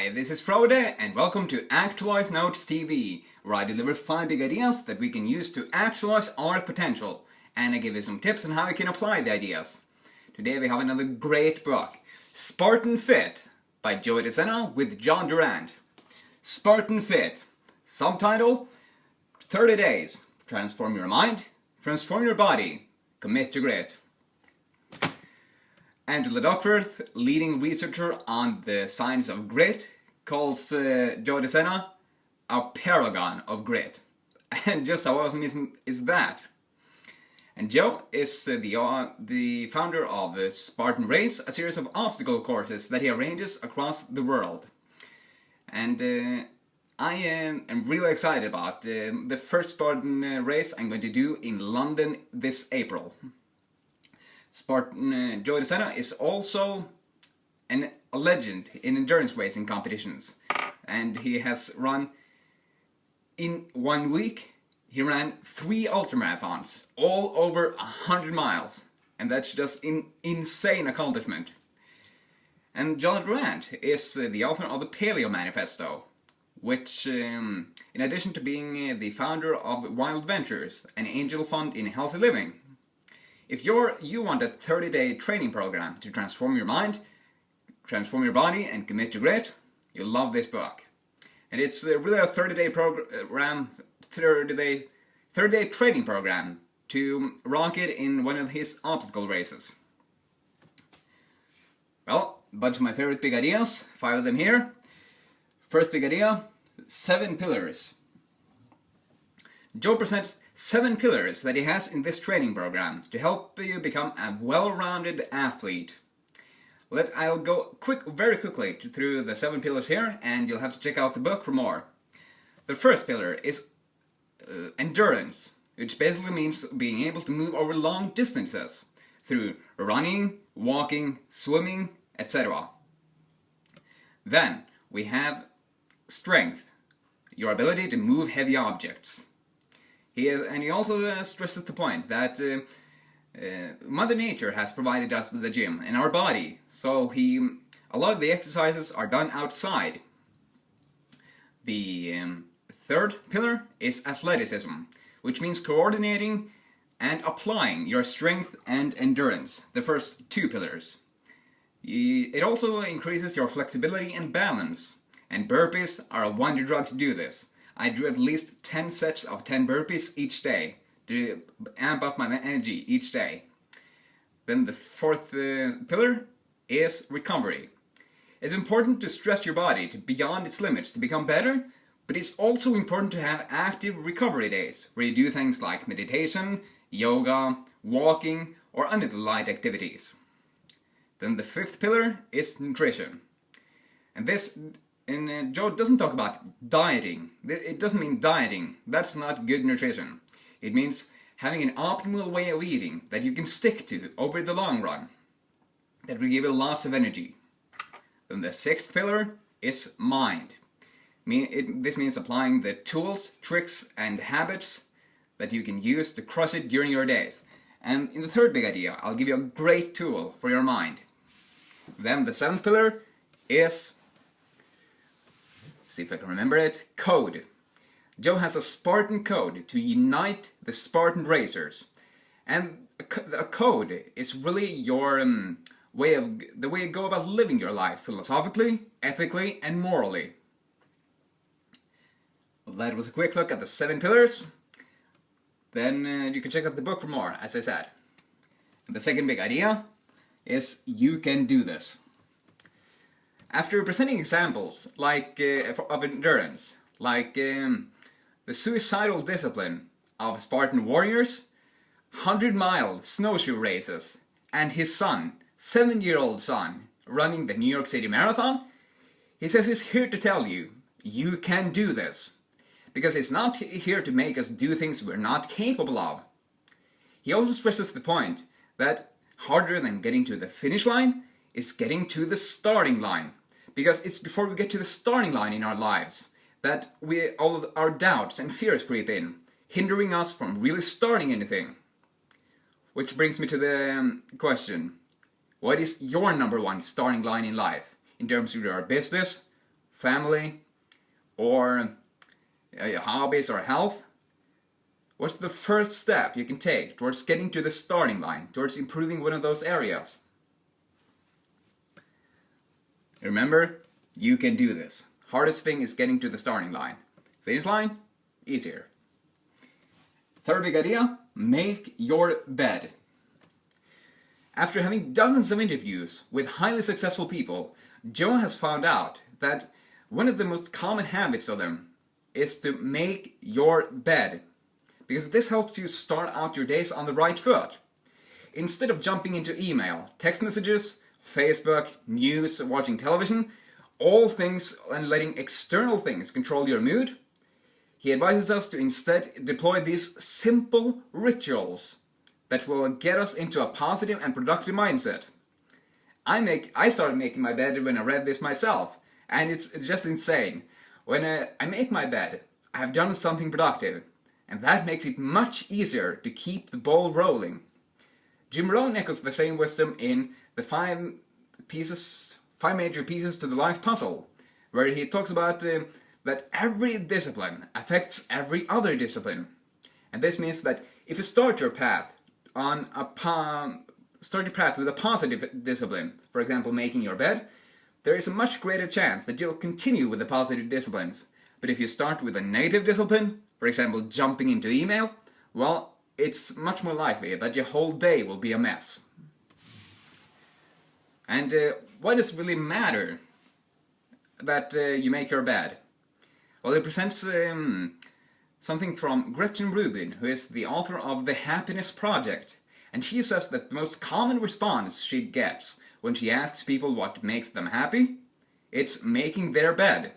Hi, this is Frode, and welcome to Actualize Notes TV, where I deliver 5 big ideas that we can use to actualize our potential, and I give you some tips on how you can apply the ideas. Today we have another great book, Spartan Fit, by Sena with John Durant. Spartan Fit, subtitle, 30 days, transform your mind, transform your body, commit to grit. Angela Duckworth, leading researcher on the science of grit, calls Joe Sena a paragon of grit. And just how awesome is that? And Joe is the founder of Spartan Race, a series of obstacle courses that he arranges across the world. And I am really excited about the first Spartan race I'm going to do in London this April. Spartan Joe Sena is also a legend in endurance racing competitions, and he has run in 1 week. He ran 3 ultramarathons, all over 100 miles, and that's just an insane accomplishment. And John Durant is the author of the Paleo Manifesto, which, in addition to being the founder of Wild Ventures, an angel fund in healthy living. If you want a 30-day training program to transform your mind, transform your body, and commit to grit, you'll love this book. And it's really a 30-day program, 30-day training program to rock it in one of his obstacle races. Well, a bunch of my favorite big ideas, 5 of them here. First big idea, 7 pillars. Joe presents 7 pillars that he has in this training program to help you become a well-rounded athlete. I'll go very quickly through the 7 pillars here, and you'll have to check out the book for more. The first pillar is endurance, which basically means being able to move over long distances through running, walking, swimming, etc. Then we have strength, your ability to move heavy objects. He also stresses the point that Mother Nature has provided us with a gym in our body, so a lot of the exercises are done outside. The third pillar is athleticism, which means coordinating and applying your strength and endurance, the first 2 pillars. It also increases your flexibility and balance, and burpees are a wonder drug to do this. I do at least 10 sets of 10 burpees each day to amp up my energy each day. Then the 4th pillar is recovery. It's important to stress your body to beyond its limits to become better, but it's also important to have active recovery days where you do things like meditation, yoga, walking, or other light activities. Then the 5th pillar is nutrition. And Joe doesn't talk about dieting. It doesn't mean dieting. That's not good nutrition. It means having an optimal way of eating that you can stick to over the long run. That will give you lots of energy. Then the 6th pillar is mind. This means applying the tools, tricks, and habits that you can use to crush it during your days. And in the 3rd big idea, I'll give you a great tool for your mind. Then the 7th pillar is, see if I can remember it, code. Joe has a Spartan code to unite the Spartan racers. And a code is really your the way you go about living your life philosophically, ethically, and morally. Well, that was a quick look at the 7 pillars. Then you can check out the book for more, as I said. And the 2nd big idea is you can do this. After presenting examples of endurance, like the suicidal discipline of Spartan warriors, 100-mile snowshoe races, and his son, 7-year-old son, running the New York City Marathon, he says he's here to tell you, you can do this. Because he's not here to make us do things we're not capable of. He also stresses the point that harder than getting to the finish line is getting to the starting line. Because it's before we get to the starting line in our lives that all of our doubts and fears creep in, hindering us from really starting anything. Which brings me to the question, what is your number 1 starting line in life? In terms of your business, family, or your hobbies or health, what's the first step you can take towards getting to the starting line, towards improving one of those areas? Remember, you can do this. Hardest thing is getting to the starting line. Finish line, easier. Third big idea, make your bed. After having dozens of interviews with highly successful people, Joe has found out that one of the most common habits of them is to make your bed. Because this helps you start out your days on the right foot. Instead of jumping into email, text messages, Facebook, news, watching television, all things, and letting external things control your mood, he advises us to instead deploy these simple rituals that will get us into a positive and productive mindset. I started making my bed when I read this myself, and it's just insane. When I make my bed, I have done something productive, and that makes it much easier to keep the ball rolling. Jim Rohn echoes the same wisdom in the five major pieces to the life puzzle, where he talks about that every discipline affects every other discipline. And this means that if you start your path with a positive discipline, for example making your bed, there is a much greater chance that you'll continue with the positive disciplines. But if you start with a negative discipline, for example jumping into email, well, it's much more likely that your whole day will be a mess. And why does it really matter that you make your bed? Well, it presents something from Gretchen Rubin, who is the author of The Happiness Project. And she says that the most common response she gets when she asks people what makes them happy, it's making their bed.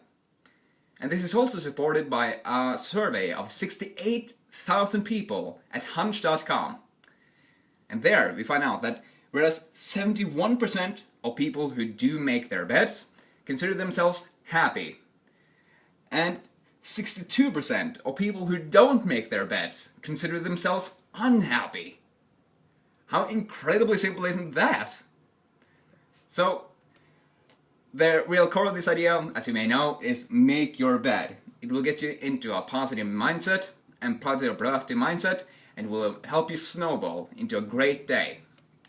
And this is also supported by a survey of 68,000 people at hunch.com. And there we find out that whereas 71% of people who do make their beds consider themselves happy, and 62% of people who don't make their beds consider themselves unhappy. How incredibly simple isn't that? So, the real core of this idea, as you may know, is make your bed. It will get you into a positive mindset and positive productive mindset, and will help you snowball into a great day.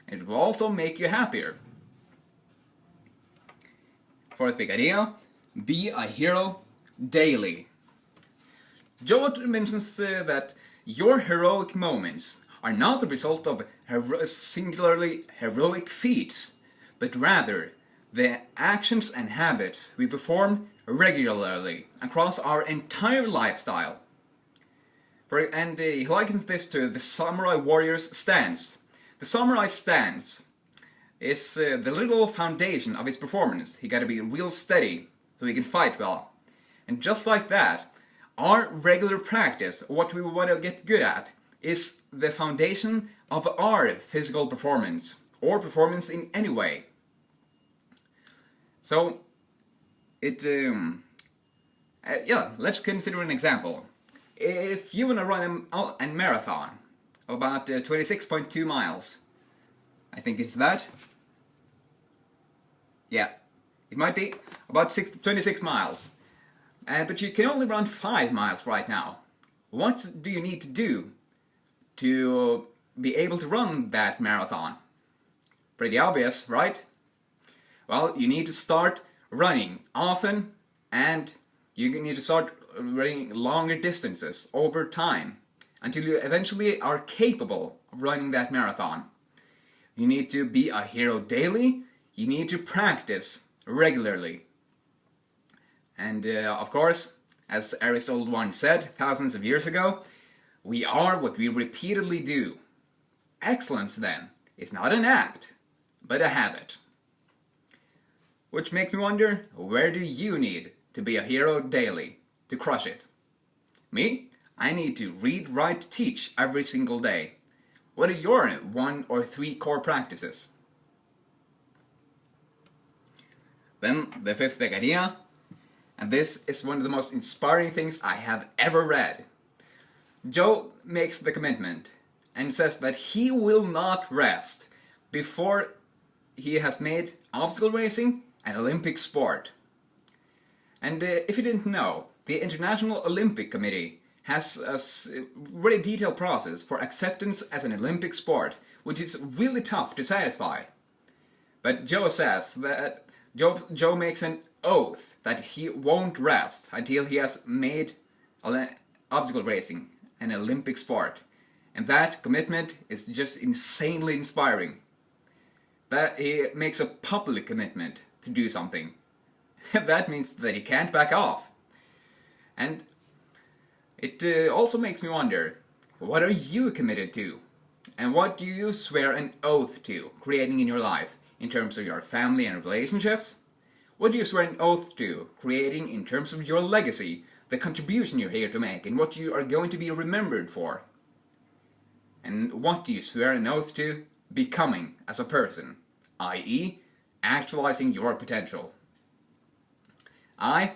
It will also make you happier. Fourth big idea, be a hero daily. Joe mentions that your heroic moments are not the result of singularly heroic feats, but rather the actions and habits we perform regularly across our entire lifestyle. And he likens this to the samurai warrior's stance. The samurai stance is the little foundation of his performance. He gotta be real steady so he can fight well. And just like that, our regular practice, what we want to get good at, is the foundation of our physical performance, or performance in any way. So, let's consider an example. If you want to run a marathon, about 26.2 miles, I think it's that. Yeah, it might be about 26 miles. But you can only run 5 miles right now. What do you need to do to be able to run that marathon? Pretty obvious, right? Well, you need to start running often, and you need to start running longer distances over time until you eventually are capable of running that marathon. You need to be a hero daily. You need to practice regularly. And of course, as Aristotle once said thousands of years ago, we are what we repeatedly do. Excellence, then, is not an act, but a habit. Which makes me wonder, where do you need to be a hero daily to crush it? Me? I need to read, write, teach every single day. What are your 1 or 3 core practices? Then, the fifth big idea, and this is one of the most inspiring things I have ever read. Joe makes the commitment and says that he will not rest before he has made obstacle racing an Olympic sport. And if you didn't know, the International Olympic Committee has a really detailed process for acceptance as an Olympic sport, which is really tough to satisfy. But Joe says that Joe makes an oath that he won't rest until he has made obstacle racing an Olympic sport. And that commitment is just insanely inspiring. That he makes a public commitment to do something. That means that he can't back off. And it also makes me wonder, what are you committed to? And what do you swear an oath to creating in your life in terms of your family and relationships? What do you swear an oath to creating in terms of your legacy, the contribution you're here to make, and what you are going to be remembered for? And what do you swear an oath to becoming as a person, i.e., actualizing your potential? I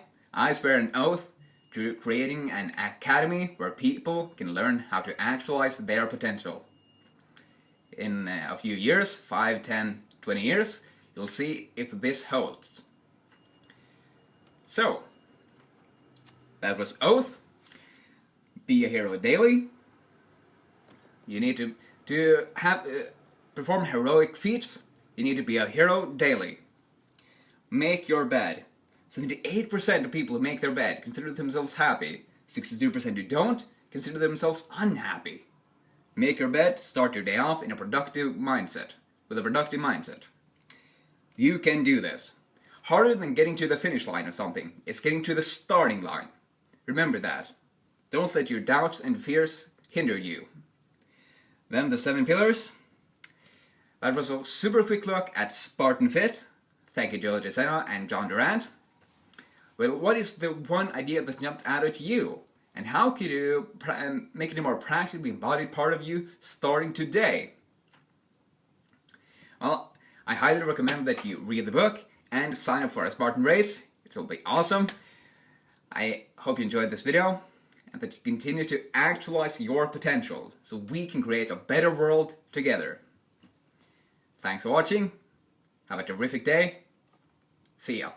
swear an oath to creating an academy where people can learn how to actualize their potential. In a few years, 5, 10, 20 years, you'll see if this holds. So, that was Oath. Be a hero daily. You need to perform heroic feats. You need to be a hero daily. Make your bed. 78% of people who make their bed consider themselves happy. 62% who don't consider themselves unhappy. Make your bed, start your day off in a productive mindset. With a productive mindset. You can do this. Harder than getting to the finish line of something is getting to the starting line. Remember that. Don't let your doubts and fears hinder you. Then the 7 pillars. That was a super quick look at Spartan Fit. Thank you, Jocko Sena and John Durant. Well, what is the one idea that jumped out at you? And how could you make it a more practically embodied part of you starting today? Well, I highly recommend that you read the book and sign up for a Spartan Race. It will be awesome. I hope you enjoyed this video and that you continue to actualize your potential so we can create a better world together. Thanks for watching. Have a terrific day. See ya.